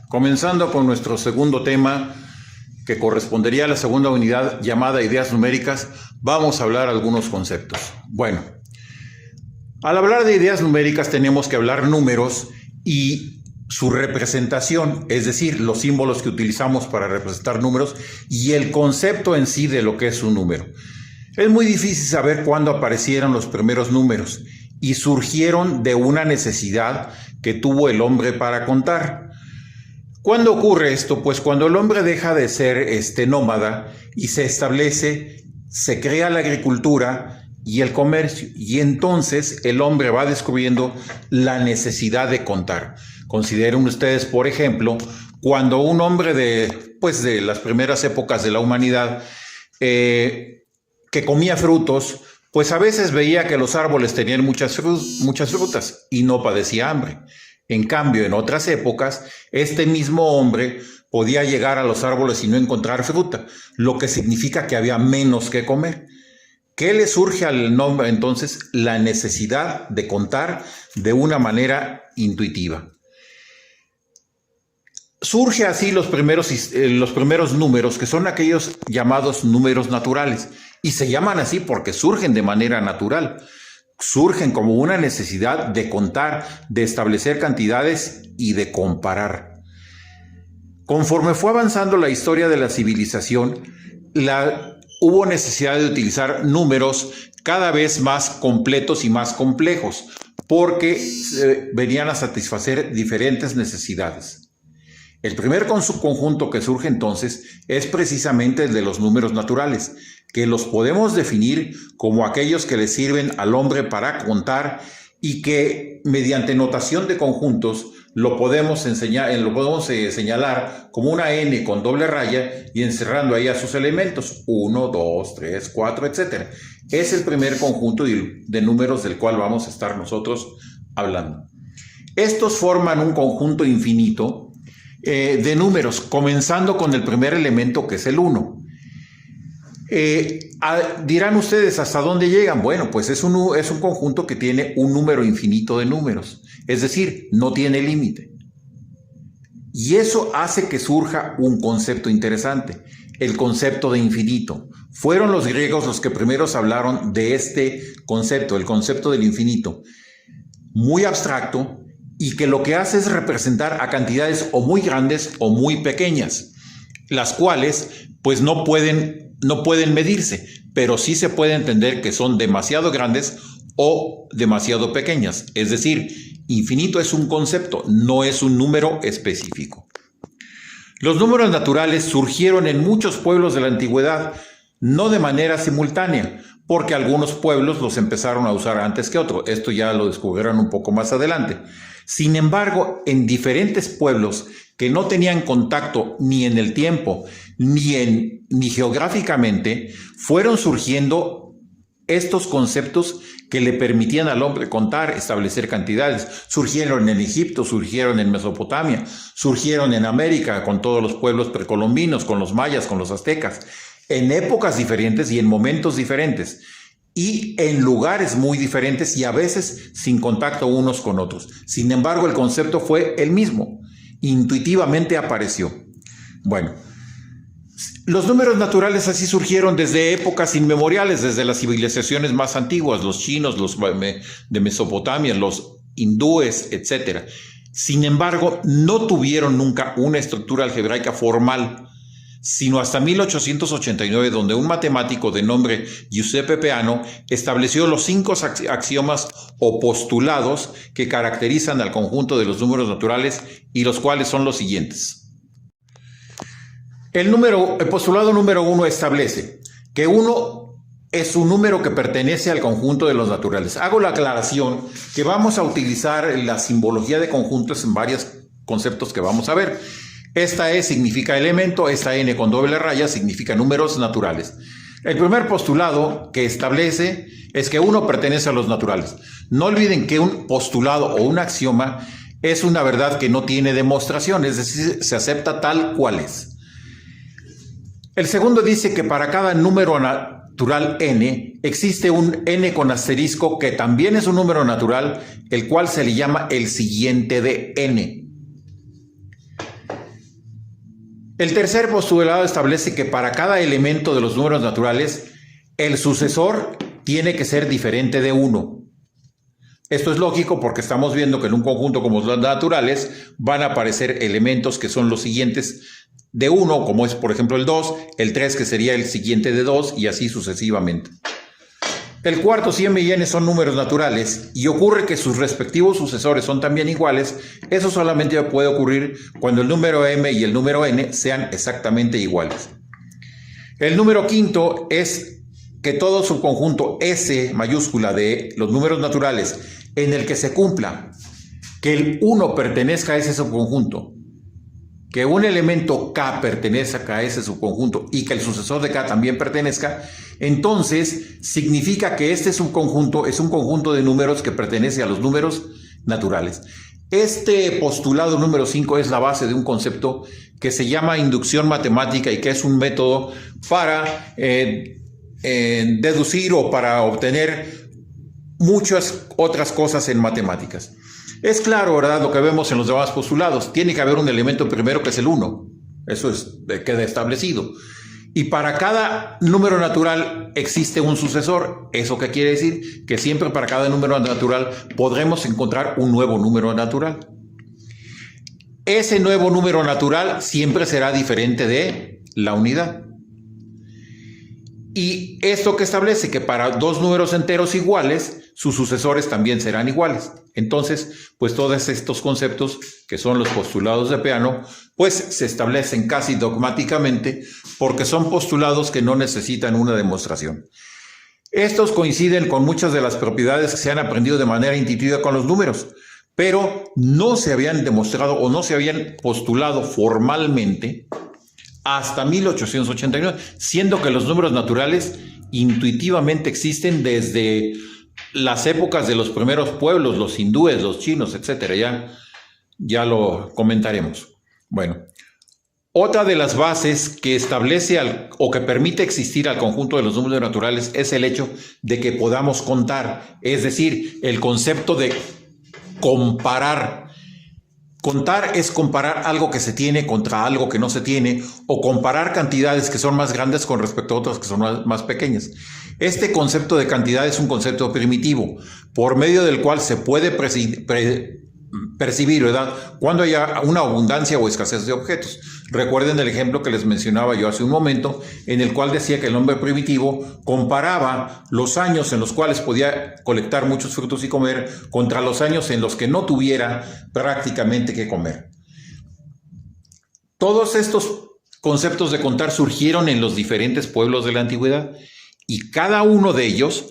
Comenzando con nuestro segundo tema, que correspondería a la segunda unidad llamada ideas numéricas, vamos a hablar algunos conceptos. Bueno, al hablar de ideas numéricas tenemos que hablar números y su representación, es decir, los símbolos que utilizamos para representar números y el concepto en sí de lo que es un número. Es muy difícil saber cuándo aparecieron los primeros números y surgieron de una necesidad que tuvo el hombre para contar. ¿Cuándo ocurre esto? Pues cuando el hombre deja de ser nómada y se establece, se crea la agricultura y el comercio, y entonces el hombre va descubriendo la necesidad de contar. Consideren ustedes, por ejemplo, cuando un hombre de las primeras épocas de la humanidad que comía frutos, pues a veces veía que los árboles tenían muchas frutas y no padecía hambre. En cambio, en otras épocas, este mismo hombre podía llegar a los árboles y no encontrar fruta, lo que significa que había menos que comer. ¿Qué le surge al hombre entonces? La necesidad de contar de una manera intuitiva. Surge así los primeros números, que son aquellos llamados números naturales, y se llaman así porque surgen de manera natural. Surgen como una necesidad de contar, de establecer cantidades y de comparar. Conforme fue avanzando la historia de la civilización, hubo necesidad de utilizar números cada vez más completos y más complejos, porque venían a satisfacer diferentes necesidades. El primer conjunto que surge entonces es precisamente el de los números naturales, que los podemos definir como aquellos que le sirven al hombre para contar y que mediante notación de conjuntos lo podemos señalar como una n con doble raya y encerrando ahí a sus elementos, 1, 2, 3, 4, etc. Es el primer conjunto de números del cual vamos a estar nosotros hablando. Estos forman un conjunto infinito de números, comenzando con el primer elemento, que es el 1. Dirán ustedes, ¿hasta dónde llegan? Bueno, pues es un conjunto que tiene un número infinito de números, es decir, no tiene límite. Y eso hace que surja un concepto interesante, el concepto de infinito. Fueron los griegos los que primeros hablaron de este concepto, el concepto del infinito, muy abstracto, y que lo que hace es representar a cantidades o muy grandes o muy pequeñas, las cuales pues no pueden medirse, pero sí se puede entender que son demasiado grandes o demasiado pequeñas. Es decir, infinito es un concepto, no es un número específico. Los números naturales surgieron en muchos pueblos de la antigüedad, no de manera simultánea, porque algunos pueblos los empezaron a usar antes que otros. Esto ya lo descubrirán un poco más adelante. Sin embargo, en diferentes pueblos que no tenían contacto ni en el tiempo ni geográficamente, fueron surgiendo estos conceptos que le permitían al hombre contar, establecer cantidades. Surgieron en Egipto, surgieron en Mesopotamia, surgieron en América con todos los pueblos precolombinos, con los mayas, con los aztecas, en épocas diferentes y en momentos diferentes, y en lugares muy diferentes y a veces sin contacto unos con otros. Sin embargo, el concepto fue el mismo, intuitivamente apareció. Bueno, los números naturales así surgieron desde épocas inmemoriales, desde las civilizaciones más antiguas, los chinos, los de Mesopotamia, los hindúes, etc. Sin embargo, no tuvieron nunca una estructura algebraica formal, sino hasta 1889, donde un matemático de nombre Giuseppe Peano estableció los 5 axiomas o postulados que caracterizan al conjunto de los números naturales, y los cuales son los siguientes. El postulado número 1 establece que 1 es un número que pertenece al conjunto de los naturales. Hago la aclaración que vamos a utilizar la simbología de conjuntos en varios conceptos que vamos a ver. Esta E significa elemento, esta N con doble raya significa números naturales. El primer postulado que establece es que 1 pertenece a los naturales. No olviden que un postulado o un axioma es una verdad que no tiene demostración, es decir, se acepta tal cual es. El segundo dice que para cada número natural n, existe un n con asterisco que también es un número natural, el cual se le llama el siguiente de n. El tercer postulado establece que para cada elemento de los números naturales, el sucesor tiene que ser diferente de 1. Esto es lógico porque estamos viendo que en un conjunto como los naturales van a aparecer elementos que son los siguientes de 1, como es por ejemplo el 2, el 3 que sería el siguiente de 2 y así sucesivamente. El cuarto, si m y n son números naturales y ocurre que sus respectivos sucesores son también iguales, eso solamente puede ocurrir cuando el número m y el número n sean exactamente iguales. El número quinto es que todo subconjunto S mayúscula de los números naturales en el que se cumpla que el 1 pertenezca a ese subconjunto, que un elemento K pertenezca a ese subconjunto y que el sucesor de K también pertenezca, entonces significa que este subconjunto es un conjunto de números que pertenece a los números naturales. Este postulado número 5 es la base de un concepto que se llama inducción matemática y que es un método para deducir o para obtener muchas otras cosas en matemáticas. Es claro, ¿verdad? Lo que vemos en los demás postulados. Tiene que haber un elemento primero que es el 1. Eso queda establecido. Y para cada número natural existe un sucesor. ¿Eso qué quiere decir? Que siempre para cada número natural podremos encontrar un nuevo número natural. Ese nuevo número natural siempre será diferente de la unidad. Y esto que establece que para dos números enteros iguales, sus sucesores también serán iguales. Entonces, pues todos estos conceptos, que son los postulados de Peano, pues se establecen casi dogmáticamente porque son postulados que no necesitan una demostración. Estos coinciden con muchas de las propiedades que se han aprendido de manera intuitiva con los números, pero no se habían demostrado o no se habían postulado formalmente hasta 1889, siendo que los números naturales intuitivamente existen desde las épocas de los primeros pueblos, los hindúes, los chinos, etcétera. Ya lo comentaremos. Bueno, otra de las bases que establece o que permite existir al conjunto de los números naturales es el hecho de que podamos contar, es decir, el concepto de comparar. Contar es comparar algo que se tiene contra algo que no se tiene o comparar cantidades que son más grandes con respecto a otras que son más pequeñas. Este concepto de cantidad es un concepto primitivo por medio del cual se puede percibir, ¿verdad?, cuando haya una abundancia o escasez de objetos. Recuerden el ejemplo que les mencionaba yo hace un momento, en el cual decía que el hombre primitivo comparaba los años en los cuales podía colectar muchos frutos y comer contra los años en los que no tuviera prácticamente que comer. Todos estos conceptos de contar surgieron en los diferentes pueblos de la antigüedad y cada uno de ellos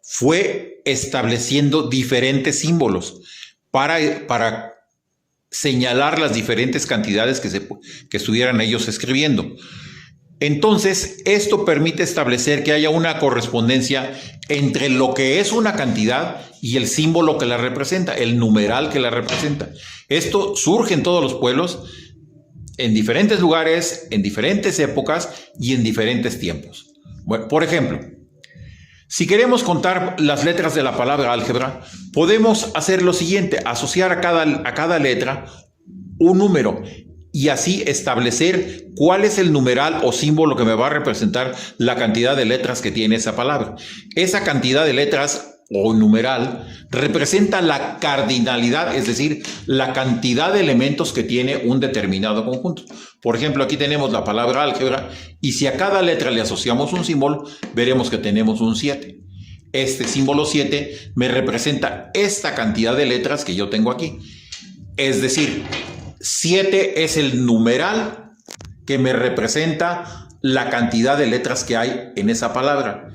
fue estableciendo diferentes símbolos para señalar las diferentes cantidades que estuvieran ellos escribiendo. Entonces, esto permite establecer que haya una correspondencia entre lo que es una cantidad y el símbolo que la representa, el numeral que la representa. Esto surge en todos los pueblos, en diferentes lugares, en diferentes épocas y en diferentes tiempos. Bueno, por ejemplo, si queremos contar las letras de la palabra álgebra, podemos hacer lo siguiente: asociar a cada letra un número y así establecer cuál es el numeral o símbolo que me va a representar la cantidad de letras que tiene esa palabra. Esa cantidad de letras o numeral representa la cardinalidad, es decir, la cantidad de elementos que tiene un determinado conjunto. Por ejemplo, aquí tenemos la palabra álgebra y si a cada letra le asociamos un símbolo, veremos que tenemos un 7. Este símbolo 7 me representa esta cantidad de letras que yo tengo aquí. Es decir, 7 es el numeral que me representa la cantidad de letras que hay en esa palabra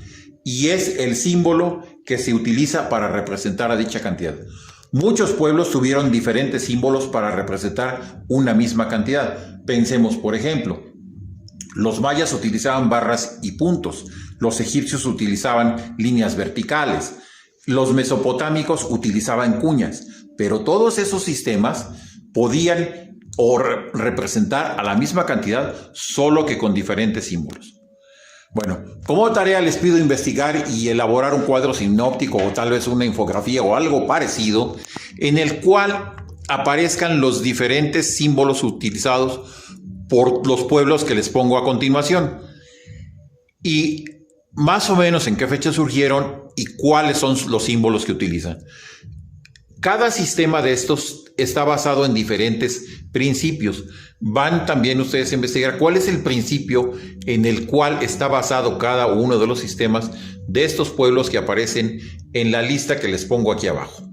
y es el símbolo que se utiliza para representar a dicha cantidad. Muchos pueblos tuvieron diferentes símbolos para representar una misma cantidad. Pensemos, por ejemplo, los mayas utilizaban barras y puntos, los egipcios utilizaban líneas verticales, los mesopotámicos utilizaban cuñas, pero todos esos sistemas podían representar a la misma cantidad, solo que con diferentes símbolos. Bueno, como tarea les pido investigar y elaborar un cuadro sinóptico o tal vez una infografía o algo parecido en el cual aparezcan los diferentes símbolos utilizados por los pueblos que les pongo a continuación. Y más o menos en qué fecha surgieron y cuáles son los símbolos que utilizan. Cada sistema de estos está basado en diferentes principios. Van también ustedes a investigar cuál es el principio en el cual está basado cada uno de los sistemas de estos pueblos que aparecen en la lista que les pongo aquí abajo.